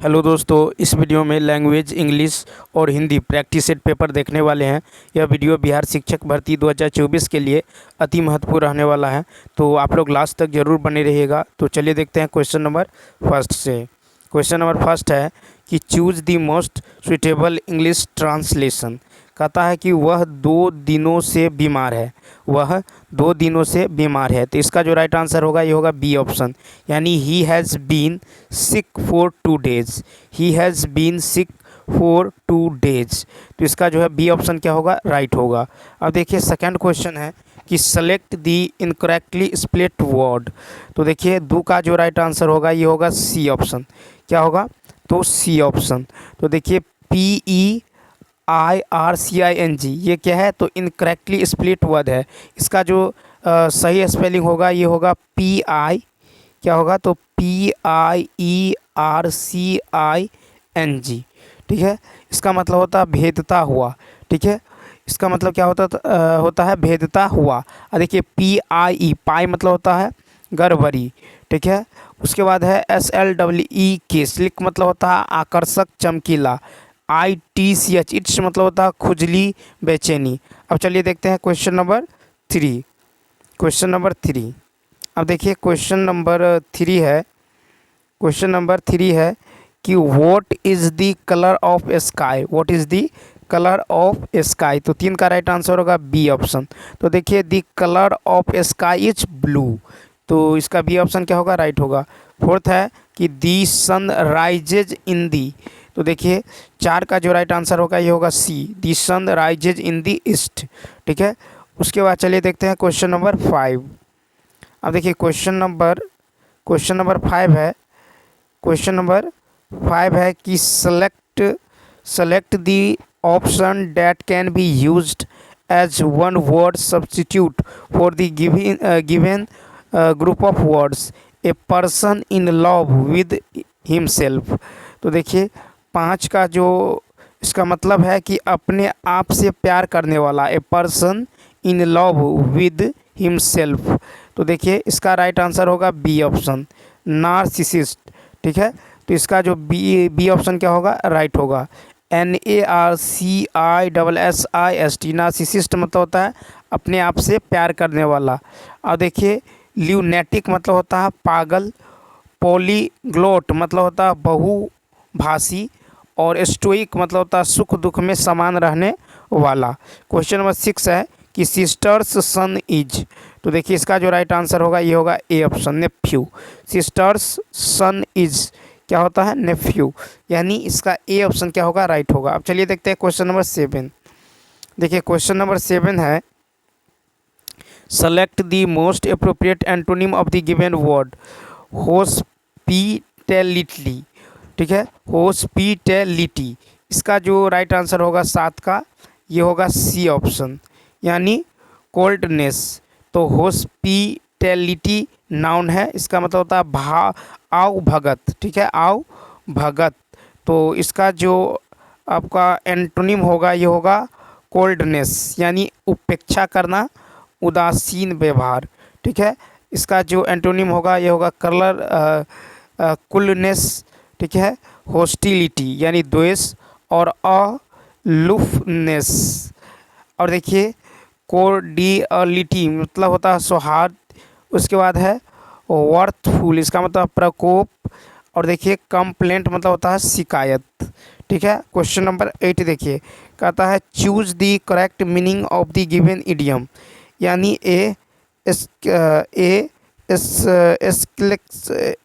Hello दोस्तों, इस video में लैंग्वेज इंग्लिश और हिंदी प्रैक्टिस सेट पेपर देखने वाले हैं। यह वीडियो बिहार शिक्षक भर्ती 2024 के लिए अति महत्वपूर्ण रहने वाला है, तो आप लोग लास्ट तक ज़रूर बने रहिएगा। तो चलिए देखते हैं क्वेश्चन नंबर फर्स्ट से। क्वेश्चन नंबर फर्स्ट है कि choose the most suitable English translation. कहता है कि वह 2 दिनों से बीमार है, वह 2 दिनों से बीमार है। तो इसका जो राइट आंसर होगा ये होगा बी ऑप्शन, यानी he has been sick for 2 days. He has been sick for 2 days. तो इसका जो है बी ऑप्शन क्या होगा, राइट होगा। अब देखिए सेकंड क्वेश्चन है कि सेलेक्ट दी इनकरेक्टली स्प्लिट वर्ड। तो देखिए दो का जो राइट आंसर होगा ये होगा सी ऑप्शन। क्या होगा, तो सी ऑप्शन। तो देखिए PEIRCING ये क्या है, तो इनकरेक्टली स्प्लिट वर्ड है। इसका जो सही स्पेलिंग होगा ये होगा PI, क्या होगा, तो PIERCING। ठीक है, इसका मतलब होता है भेदता हुआ। ठीक है, इसका मतलब क्या होता है भेदता हुआ। और देखिए PIE, पाई मतलब होता है गड़बड़ी। ठीक है, उसके बाद है SLEE, स्लिक मतलब होता है आकर्षक चमकीला। ITCH, इट्स मतलब होता है खुजली बेचैनी। अब चलिए देखते हैं क्वेश्चन नंबर 3। क्वेश्चन नंबर 3, अब देखिए क्वेश्चन नंबर 3 है। क्वेश्चन नंबर 3 है कि what is the colour of sky. What is the colour of sky. तो 3 का राइट आंसर होगा बी ऑप्शन। तो देखिए the colour of sky is blue. तो इसका बी ऑप्शन क्या होगा, राइट होगा। फोर्थ है कि दी सन राइजेज इन दी। तो देखिए 4 का जो राइट आंसर होगा ये होगा सी, दी sun rises in the east. ठीक है, उसके बाद चलिए देखते हैं क्वेश्चन नंबर 5। अब देखिए क्वेश्चन नंबर 5 है। क्वेश्चन नंबर 5 है कि select the option that can be used as one word substitute for the given group of words. A person in love with himself. तो देखिए 5 का जो इसका मतलब है कि अपने आप से प्यार करने वाला। ए person in love with himself. तो देखिए इसका राइट आंसर होगा बी ऑप्शन, नार्सिसिस्ट। ठीक है, तो इसका जो बी ऑप्शन क्या होगा, राइट होगा। NARCISSIST, नार्सिसिस्ट मतलब होता है अपने आप से प्यार करने वाला। और देखिए ल्यूनेटिक मतलब होता है पागल। पॉलीग्लोट मतलब होता है बहुभाषी। और स्टोइक मतलब होता है सुख दुख में समान रहने वाला। क्वेश्चन नंबर 6 है कि सिस्टर्स सन इज। तो देखिए इसका जो राइट आंसर होगा ये होगा A option, nephew. Sister's son is क्या होता है, नेफ्यू, यानी इसका ए ऑप्शन क्या होगा, राइट होगा। अब चलिए देखते हैं क्वेश्चन नंबर 7। देखिए क्वेश्चन नंबर 7 है select the most appropriate antonym of the given word hospitality. ठीक है, हॉस्पिटैलिटी। इसका जो राइट आंसर होगा 7 का ये होगा सी ऑप्शन, यानी कोल्डनेस। तो हॉस्पिटैलिटी नाउन है, इसका मतलब होता है आओ भगत। ठीक है, आओ भगत। तो इसका जो आपका एंटोनिम होगा ये होगा कोल्डनेस, यानी उपेक्षा करना, उदासीन व्यवहार। ठीक है, इसका जो एंटोनिम होगा ये होगा कूलनेस। ठीक है, हॉस्टिलिटी यानी द्वेष, और अलूफनेस। और देखिए कोर्डियलिटी मतलब होता है सौहार्द। उसके बाद है वर्थफुल, इसका मतलब प्रकोप। और देखिए कंप्लेंट मतलब होता है शिकायत। ठीक है, क्वेश्चन नंबर 8 देखिए, कहता है choose the correct meaning of the given idiom, यानी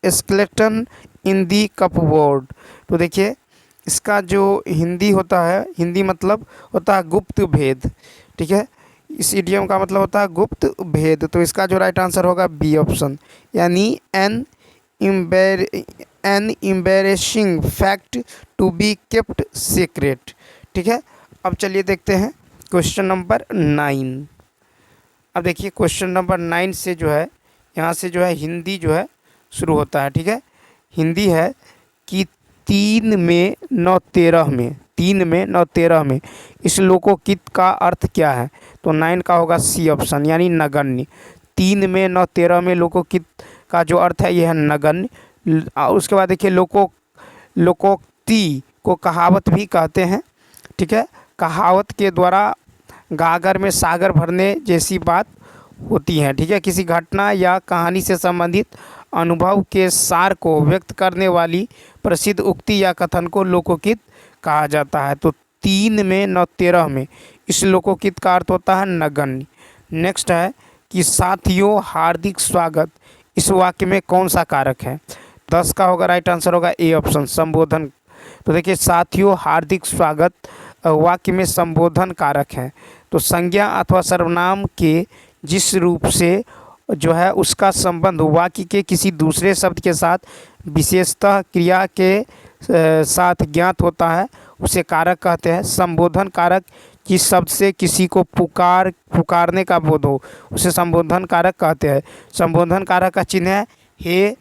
एस्केलेटन इन दी कपबोर्ड। तो देखिए इसका जो हिंदी होता है, हिंदी मतलब होता है गुप्त भेद। ठीक है, इस इडियम का मतलब होता है गुप्त भेद। तो इसका जो राइट आंसर होगा बी ऑप्शन, यानी an embarrassing fact to be kept secret. ठीक है, अब चलिए देखते हैं क्वेश्चन नंबर 9। अब देखिए क्वेश्चन नंबर 9 से जो है यहाँ से जो है हिंदी जो है शुरू होता है। ठीक है, हिंदी है कि 3 में 9 13 में, 3 में 9 13 में इस लोकोकित का अर्थ क्या है। तो 9 का होगा सी ऑप्शन, यानी नगण्य। 3 में 9 13 में लोकोकित का जो अर्थ है यह है नगण्य। उसके बाद देखिए लोकोक्ति को कहावत भी कहते हैं। ठीक है, कहावत के द्वारा गागर में सागर भरने जैसी बात होती है। ठीक है, किसी घटना या कहानी से संबंधित अनुभव के सार को व्यक्त करने वाली प्रसिद्ध उक्ति या कथन को लोकोकित कहा जाता है। तो 3 में 9 13 में इस लोकोकित का अर्थ होता है नगण्य। नेक्स्ट है कि साथियों हार्दिक स्वागत, इस वाक्य में कौन सा कारक है? 10 का होगा राइट आंसर होगा ए ऑप्शन, संबोधन। तो देखिए साथियों हार्दिक स्वागत वाक्य में संबोधन कारक है। तो संज्ञा अथवा सर्वनाम के जिस रूप से जो है उसका संबंध वाक्य के किसी दूसरे शब्द के साथ विशेषतः क्रिया के साथ ज्ञात होता है उसे कारक कहते हैं। संबोधन कारक जिस शब्द से किसी को पुकारने का बोध हो उसे संबोधन कारक कहते हैं। संबोधन कारक का चिन्ह है हे,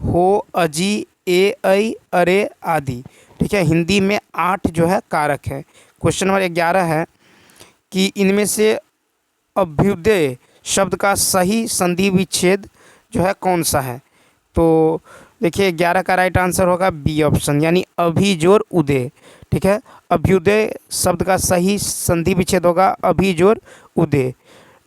हो, अजी, ए, ऐ, अरे आदि। ठीक है, हिंदी में 8 जो है कारक है। क्वेश्चन नंबर 11 है कि इनमें से अभ्युदय शब्द का सही संधि विच्छेद जो है कौन सा है? तो देखिए 11 का राइट आंसर होगा बी ऑप्शन, यानी अभी जोर उदय। ठीक है, अभ्युदय शब्द का सही संधि विच्छेद होगा अभी जोर उदय।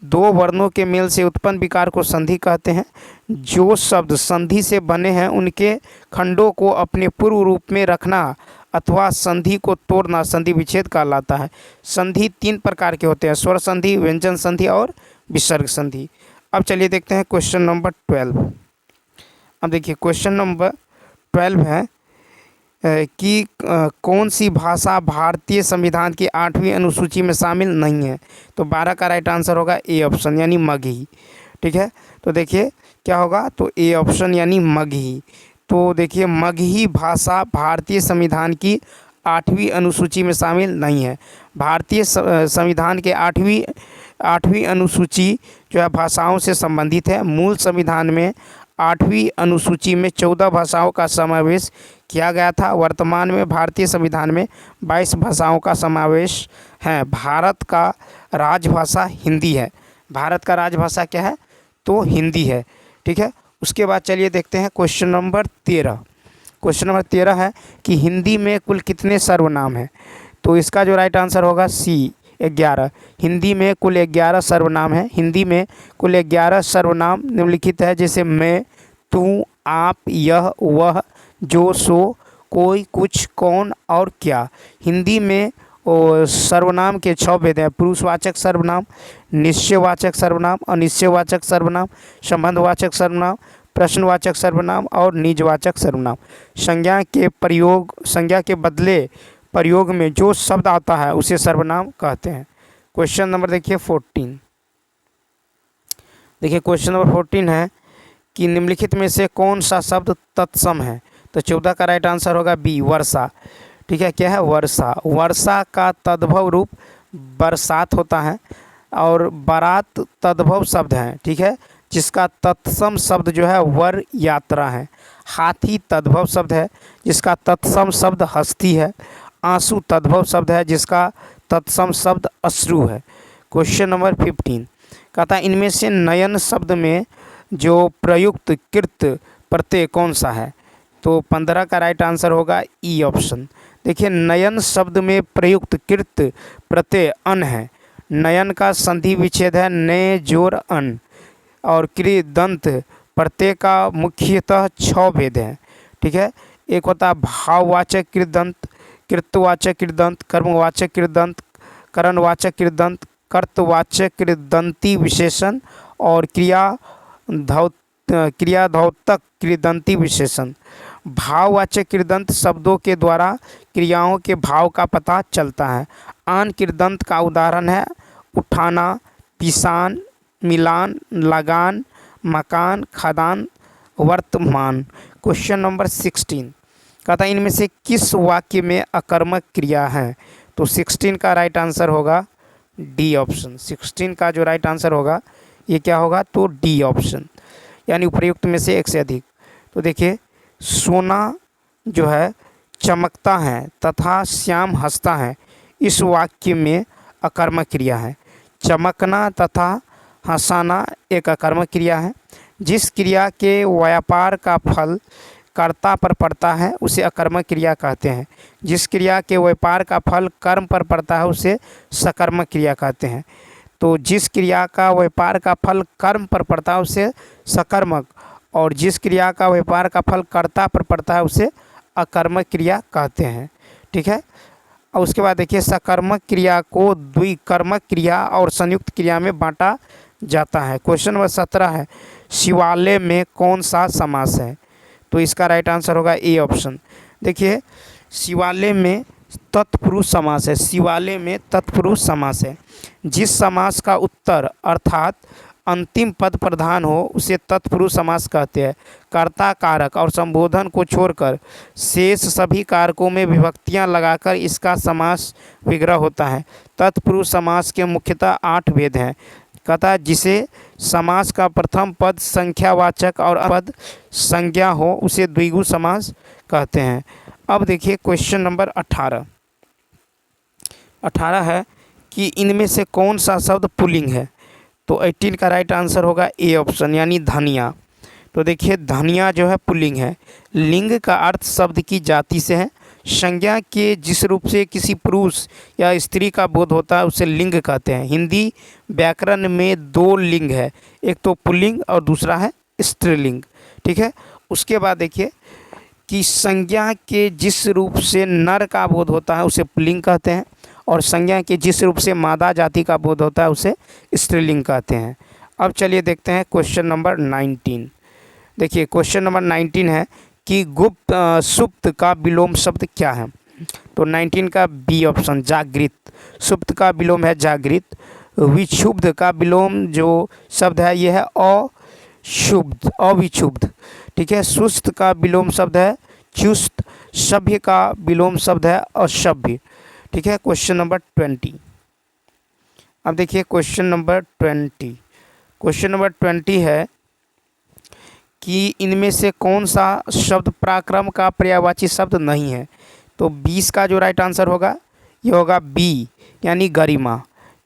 2 वर्णों के मेल से उत्पन्न विकार को संधि कहते हैं। जो शब्द संधि से बने हैं उनके खंडों को अपने पूर्व रूप में रखना अथवा संधि को तोड़ना संधि विच्छेद कहलाता है। संधि 3 प्रकार के होते हैं, स्वर संधि, व्यंजन संधि और विसर्ग संधि। अब चलिए देखते हैं क्वेश्चन नंबर 12। अब देखिए क्वेश्चन नंबर 12 है कि कौन सी भाषा भारतीय संविधान की 8वीं अनुसूची में शामिल नहीं है? तो 12 का राइट आंसर होगा ए ऑप्शन, यानी मगही। ठीक है, तो देखिए क्या होगा, तो ए ऑप्शन यानी मगही। तो देखिए मगही भाषा भारतीय संविधान की 8वीं अनुसूची में शामिल नहीं है। भारतीय संविधान के 8वीं अनुसूची जो है भाषाओं से संबंधित है। मूल संविधान में 8वीं अनुसूची में 14 भाषाओं का समावेश किया गया था। वर्तमान में भारतीय संविधान में 22 भाषाओं का समावेश है। भारत का राजभाषा हिंदी है। भारत का राजभाषा क्या है? तो हिंदी है। ठीक है, उसके बाद चलिए देखते हैं क्वेश्चन नंबर 13। क्वेश्चन नंबर 13 है कि हिंदी में कुल कितने सर्वनाम हैं? तो इसका जो राइट आंसर होगा सी 11। हिंदी में कुल 11 सर्वनाम है। हिंदी में कुल 11 सर्वनाम निम्नलिखित है, जैसे मैं, तू, आप, यह, वह, जो, सो, कोई, कुछ, कौन और क्या। हिंदी में सर्वनाम के 6 भेद हैं, पुरुषवाचक सर्वनाम, निश्चयवाचक सर्वनाम, अनिश्चयवाचक सर्वनाम, संबंधवाचक सर्वनाम, प्रश्नवाचक सर्वनाम और निजवाचक सर्वनाम। संज्ञा के बदले प्रयोग में जो शब्द आता है उसे सर्वनाम कहते हैं। क्वेश्चन नंबर देखिए 14। देखिए क्वेश्चन नंबर 14 है कि निम्नलिखित में से कौन सा शब्द तत्सम है? तो 14 का राइट आंसर होगा बी, वर्षा। ठीक है, क्या है? वर्षा। वर्षा का तद्भव रूप बरसात होता है और बारात तद्भव शब्द है। ठीक है, जिसका तत्सम शब्द जो है वर यात्रा है। हाथी तद्भव शब्द है जिसका तत्सम शब्द हस्ती है। आंसू तद्भव शब्द है जिसका तत्सम शब्द अश्रु है। क्वेश्चन नंबर 15 कहता है इनमें से नयन शब्द में जो प्रयुक्त कृत प्रत्यय कौन सा है? तो 15 का राइट आंसर होगा ई ऑप्शन। देखिए नयन शब्द में प्रयुक्त कृत प्रत्यय अन है। नयन का संधि विच्छेद है नए जोर अन। और कृदंत प्रत्यय का मुख्यतः 6 भेद हैं। ठीक है, एक होता है भाववाचक कृदंत, कृतवाचक कृदंत, कर्मवाचक कृदंत, करणवाचक कृदंत, कर्तवाचक कृदंती विशेषण और क्रियाधौतक कृदंती विशेषण। भाववाचक कृदंत शब्दों के द्वारा क्रियाओं के भाव का पता चलता है। आन कृदंत का उदाहरण है उठाना, पिसान, मिलान, लगान, मकान, खदान, वर्तमान। क्वेश्चन नंबर 16 कहता है इनमें से किस वाक्य में अकर्मक क्रिया है? तो 16 का राइट आंसर होगा डी ऑप्शन। 16 का जो राइट आंसर होगा ये क्या होगा? तो डी ऑप्शन, यानी उपयुक्त में से एक से अधिक। तो देखिए सोना जो है चमकता है तथा श्याम हंसता है, इस वाक्य में अकर्मक क्रिया है। चमकना तथा हंसाना एक अकर्मक क्रिया है। जिस क्रिया के व्यापार का फल कर्ता पर पड़ता है उसे अकर्मक क्रिया कहते हैं। जिस क्रिया के व्यापार का फल कर्म पर पड़ता है उसे सकर्मक क्रिया कहते हैं। तो जिस क्रिया का व्यापार का फल कर्म पर पड़ता है उसे सकर्मक, और जिस क्रिया का व्यापार का फल कर्ता पर पड़ता है उसे अकर्मक क्रिया कहते हैं। ठीक है। और उसके बाद देखिए, सकर्मक क्रिया को द्विकर्मक क्रिया और संयुक्त क्रिया में बांटा जाता है। क्वेश्चन नंबर 17 है, शिवालय में कौन सा समास है? तो इसका राइट आंसर होगा ए ऑप्शन। देखिए, शिवालय में तत्पुरुष समास है। शिवालय में तत्पुरुष समास है। जिस समास का उत्तर अर्थात अंतिम पद प्रधान हो उसे तत्पुरुष समास कहते हैं। कर्ता, कारक और संबोधन को छोड़कर शेष सभी कारकों में विभक्तियां लगाकर इसका समास विग्रह होता है। तत्पुरुष समास के मुख्यतः 8 भेद हैं। कहता जिसे समास का प्रथम पद संख्यावाचक और पद संज्ञा हो उसे द्विगु समास कहते हैं। अब देखिए क्वेश्चन नंबर 18 है कि इनमें से कौन सा शब्द पुल्लिंग है? तो 18 का राइट आंसर होगा ए ऑप्शन, यानी धनिया। तो देखिए, धनिया जो है पुल्लिंग है। लिंग का अर्थ शब्द की जाति से है। संज्ञा के जिस रूप से किसी पुरुष या स्त्री का बोध होता है उसे लिंग कहते हैं। हिंदी व्याकरण में 2 लिंग है, एक तो पुल्लिंग और दूसरा है स्त्रीलिंग। ठीक है। उसके बाद देखिए कि संज्ञा के जिस रूप से नर का बोध होता है उसे पुल्लिंग कहते हैं, और संज्ञा के जिस रूप से मादा जाति का बोध होता है उसे स्त्रीलिंग कहते हैं। अब चलिए देखते हैं क्वेश्चन नंबर 19। देखिए, क्वेश्चन नंबर 19 है कि गुप्त सुप्त का विलोम शब्द क्या है? तो 19 का बी ऑप्शन, जागृत। सुप्त का विलोम है जागृत। विक्षुब्ध का विलोम जो शब्द है ये है अशुब्ध, अविक्षुब्ध। ठीक है। सुस्त का विलोम शब्द है चुस्त। सभ्य का विलोम शब्द है असभ्य। ठीक है। Question number 20। अब देखिए क्वेश्चन नंबर 20। क्वेश्चन नंबर 20 है कि इनमें से कौन सा शब्द पराक्रम का पर्यायवाची शब्द नहीं है? तो 20 का जो राइट आंसर होगा ये होगा बी, यानी गरिमा।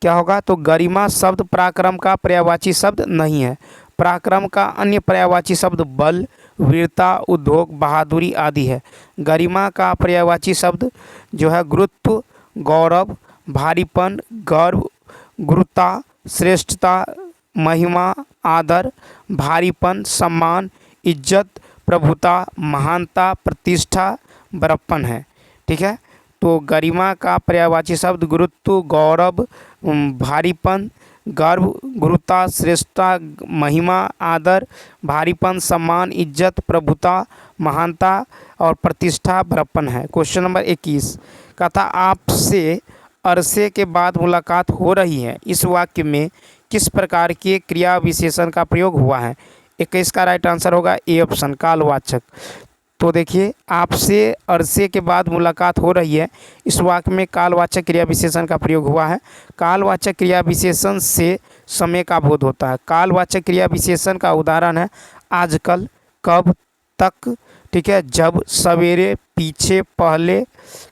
क्या होगा? तो गरिमा शब्द पराक्रम का पर्यायवाची शब्द नहीं है। पराक्रम का अन्य पर्यायवाची शब्द बल, वीरता, उद्योग, बहादुरी आदि है। गरिमा का पर्यायवाची शब्द जो है गुरुत्व, गौरव, भारीपन, गर्व, गुरुता, श्रेष्ठता, महिमा, आदर, भारीपन, सम्मान, इज्जत, प्रभुता, महानता, प्रतिष्ठा, बड़प्पन है। ठीक है। तो गरिमा का पर्यायवाची शब्द गुरुत्व, गौरव, भारीपन, गर्व, गुरुता, श्रेष्ठता, महिमा, आदर, भारीपन, सम्मान, इज्जत, प्रभुता, महानता और प्रतिष्ठा, बड़प्पन है। क्वेश्चन नंबर 21 कहता आपसे अरसे के बाद मुलाकात हो रही है, इस वाक्य में किस प्रकार के क्रिया विशेषण का प्रयोग हुआ है? 21 का राइट आंसर होगा ए ऑप्शन, कालवाचक। तो देखिए, आपसे अरसे के बाद मुलाकात हो रही है, इस वाक्य में कालवाचक क्रिया विशेषण का प्रयोग हुआ है। कालवाचक क्रिया विशेषण से समय का बोध होता है। कालवाचक क्रिया विशेषण का उदाहरण है आजकल, कब, तक। ठीक है। जब, सवेरे, पीछे, पहले,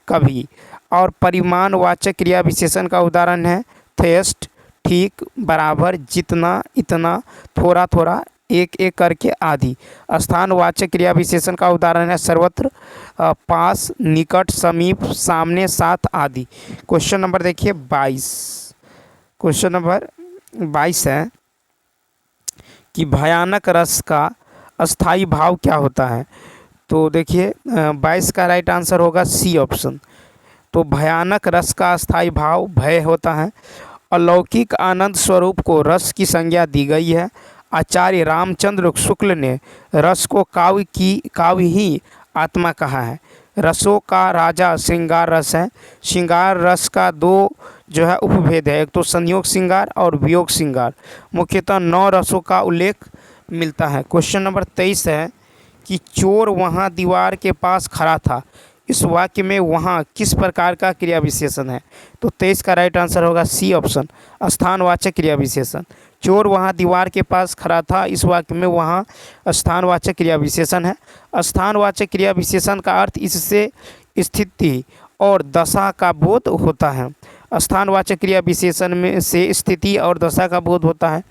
कभी। और परिमाणवाचक क्रिया विशेषण का उदाहरण है थेस्ट, ठीक, बराबर, जितना, इतना, थोड़ा थोड़ा, एक एक करके आदि। स्थानवाचक क्रिया विशेषण का उदाहरण है सर्वत्र, पास, निकट, समीप, सामने, साथ आदि। क्वेश्चन नंबर देखिए 22। क्वेश्चन नंबर 22 है कि भयानक रस का अस्थाई भाव क्या होता है? तो देखिए 22 का राइट आंसर होगा सी ऑप्शन। तो भयानक रस का अस्थाई भाव भय होता है। अलौकिक आनंद स्वरूप को रस की संज्ञा दी गई है। आचार्य रामचंद्र शुक्ल ने रस को काव्य ही आत्मा कहा है। रसों का राजा श्रृंगार रस है। श्रृंगार रस का 2 जो है उपभेद है, एक तो संयोग श्रृंगार और वियोग श्रृंगार। मुख्यतः 9 रसों का उल्लेख मिलता है। क्वेश्चन नंबर 23 है कि चोर वहाँ दीवार के पास खड़ा था, इस वाक्य में वहाँ किस प्रकार का क्रिया विशेषण है? तो 23 का राइट आंसर होगा सी ऑप्शन, स्थानवाचक क्रिया विशेषण। चोर वहाँ दीवार के पास खड़ा था, इस वाक्य में वहाँ स्थानवाचक क्रिया विशेषण है। स्थानवाचक क्रिया विशेषण का अर्थ इससे स्थिति और दशा का बोध होता है। स्थानवाचक क्रिया विशेषण में से स्थिति और दशा का बोध होता है।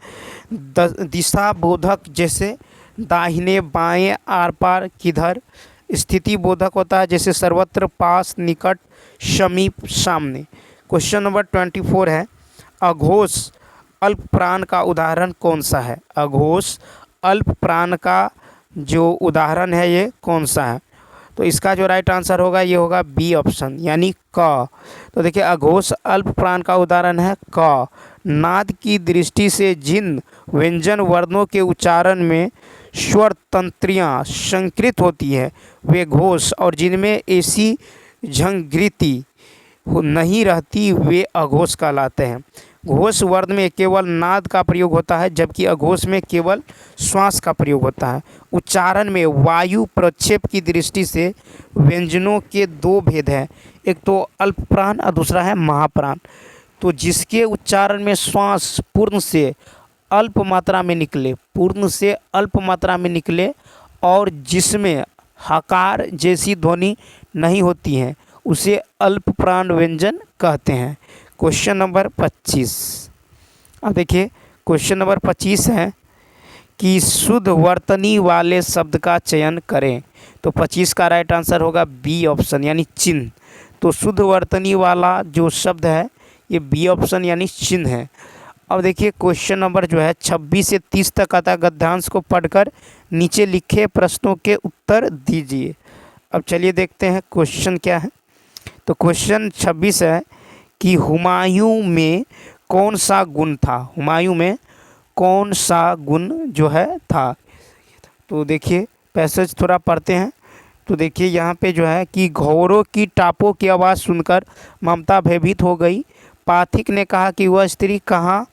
दिशा बोधक जैसे दाहिने बाएं आर पार किधर। स्थिति बोधक होता है जैसे सर्वत्र, पास, निकट, समीप, सामने। क्वेश्चन नंबर 24 है, अघोष अल्प प्राण का उदाहरण कौन सा है। अघोष अल्प प्राण का जो उदाहरण है ये कौन सा है। तो इसका जो राइट आंसर होगा ये होगा बी ऑप्शन यानी क। तो देखिए अघोष अल्प प्राण का उदाहरण है क। नाद की दृष्टि से जिन व्यंजन वर्णों के उच्चारण में स्वर तंत्रियाँ संकृत होती है वे घोष, और जिनमें ऐसी झंकृति नहीं रहती वे अघोष कहलाते हैं। घोष वर्ण में केवल नाद का प्रयोग होता है जबकि अघोष में केवल श्वास का प्रयोग होता है। उच्चारण में वायु प्रक्षेप की दृष्टि से व्यंजनों के दो भेद हैं, एक तो अल्प प्राण और दूसरा है महाप्राण। तो जिसके उच्चारण में श्वास पूर्ण से अल्प मात्रा में निकले, पूर्ण से अल्प मात्रा में निकले, और जिसमें हकार जैसी ध्वनि नहीं होती है उसे अल्प प्राण व्यंजन कहते हैं। Question number 25। अब देखिए क्वेश्चन नंबर 25 है कि शुद्ध वर्तनी वाले शब्द का चयन करें। तो 25 का राइट आंसर होगा बी ऑप्शन यानी चिन्ह। तो शुद्ध वर्तनी वाला जो शब्द है ये बी ऑप्शन यानी चिन्ह है। अब देखिए क्वेश्चन नंबर जो है 26 से 30 तक आता है। गद्यांश को पढ़कर नीचे लिखे प्रश्नों के उत्तर दीजिए। अब चलिए देखते हैं क्वेश्चन क्या है। तो क्वेश्चन 26 है कि हुमायूं में कौन सा गुण था। हुमायूं में कौन सा गुण जो है था। तो देखिए पैसेज थोड़ा पढ़ते हैं। तो देखिए यहाँ पे जो है कि घोड़ों की टापों की आवाज़ सुनकर ममता भयभीत हो गई। पाथिक ने कहा कि वह स्त्री कहाँ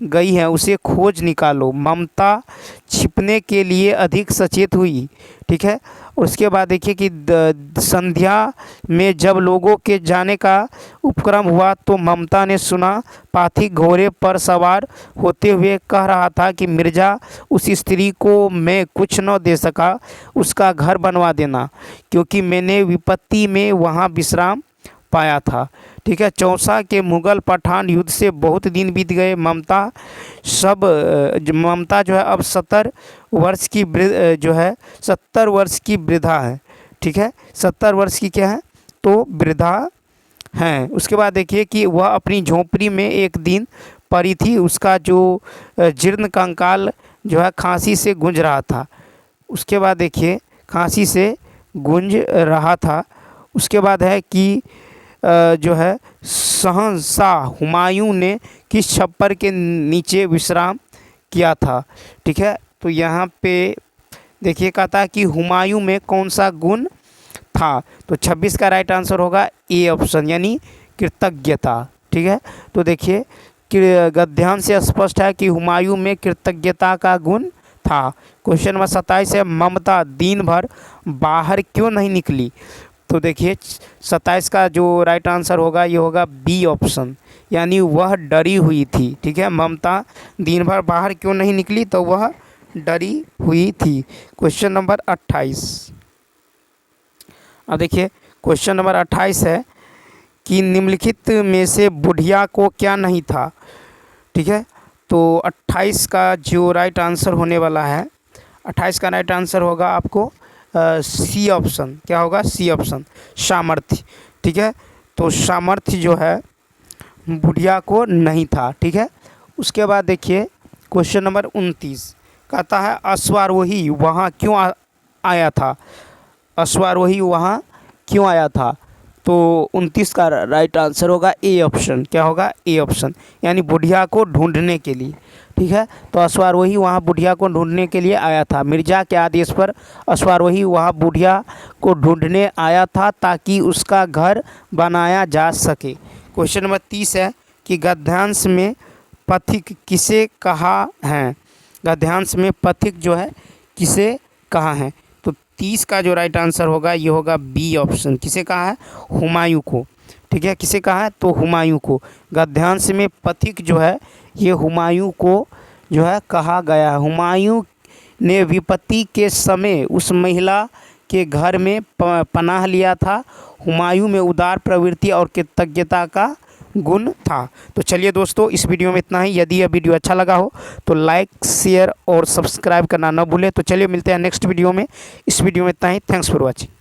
गई है, उसे खोज निकालो। ममता छिपने के लिए अधिक सचेत हुई। ठीक है। उसके बाद देखिए कि संध्या में जब लोगों के जाने का उपक्रम हुआ तो ममता ने सुना पाथिक घोड़े पर सवार होते हुए कह रहा था कि मिर्जा, उस स्त्री को मैं कुछ न दे सका, उसका घर बनवा देना, क्योंकि मैंने विपत्ति में वहाँ विश्राम पाया था। ठीक है। चौसा के मुगल पठान युद्ध से बहुत दिन बीत गए। ममता जो है अब 70 वर्ष की जो है 70 वर्ष की वृद्धा है। ठीक है। 70 वर्ष की क्या है तो वृद्धा हैं। उसके बाद देखिए कि वह अपनी झोपड़ी में एक दिन पड़ी थी। उसका जो जीर्ण कंकाल जो है खांसी से गूंज रहा था। उसके बाद देखिए खांसी से गूंज रहा था। उसके बाद है कि जो है सहसा हुमायूं ने किस छप्पर के नीचे विश्राम किया था। ठीक है। तो यहाँ पे देखिए कहता है कि हुमायूं में कौन सा गुण था। तो 26 का राइट आंसर होगा ए ऑप्शन यानी कृतज्ञता। ठीक है। तो देखिए गद्यांश से स्पष्ट है कि हुमायूं में कृतज्ञता का गुण था। क्वेश्चन नंबर 27 है, ममता दिन भर बाहर क्यों नहीं निकली। तो देखिए 27 का जो राइट आंसर होगा ये होगा बी ऑप्शन यानी वह डरी हुई थी। ठीक है। ममता दिन भर बाहर क्यों नहीं निकली तो वह डरी हुई थी। Question number 28। अब देखिए क्वेश्चन नंबर 28 है कि निम्नलिखित में से बुढ़िया को क्या नहीं था। ठीक है। तो 28 का जो राइट आंसर होने वाला है, 28 का राइट आंसर होगा आपको सी ऑप्शन। क्या होगा सी ऑप्शन सामर्थ्य। ठीक है। तो सामर्थ्य जो है बुढ़िया को नहीं था। ठीक है। उसके बाद देखिए क्वेश्चन नंबर 29 कहता है अश्वारोही वहाँ क्यों आया था। अश्वारोही वहाँ क्यों आया था। तो 29 का राइट आंसर होगा ए ऑप्शन। क्या होगा ए ऑप्शन यानी बुढ़िया को ढूंढने के लिए। ठीक है। तो अश्वारोही वहाँ बुढ़िया को ढूंढने के लिए आया था। मिर्जा के आदेश पर अश्वारोही वहाँ बुढ़िया को ढूंढने आया था ताकि उसका घर बनाया जा सके। क्वेश्चन नंबर 30 है कि गद्यांश में पथिक किसे कहा है। गद्यांश में पथिक जो है किसे कहा है। तो 30 का जो राइट आंसर होगा ये होगा बी ऑप्शन। किसे कहा है हुमायूं को। ठीक है। किसे कहा है तो हुमायूं को। गद्यांश में पथिक जो है ये हुमायूं को जो है कहा गया है। हुमायूं ने विपत्ति के समय उस महिला के घर में पनाह लिया था। हुमायूं में उदार प्रवृत्ति और कृतज्ञता का गुण था। तो चलिए दोस्तों, इस वीडियो में इतना ही। यदि यह वीडियो अच्छा लगा हो तो लाइक, शेयर और सब्सक्राइब करना न भूलें। तो चलिए मिलते हैं नेक्स्ट वीडियो में। इस वीडियो में इतना ही। Thanks for watching.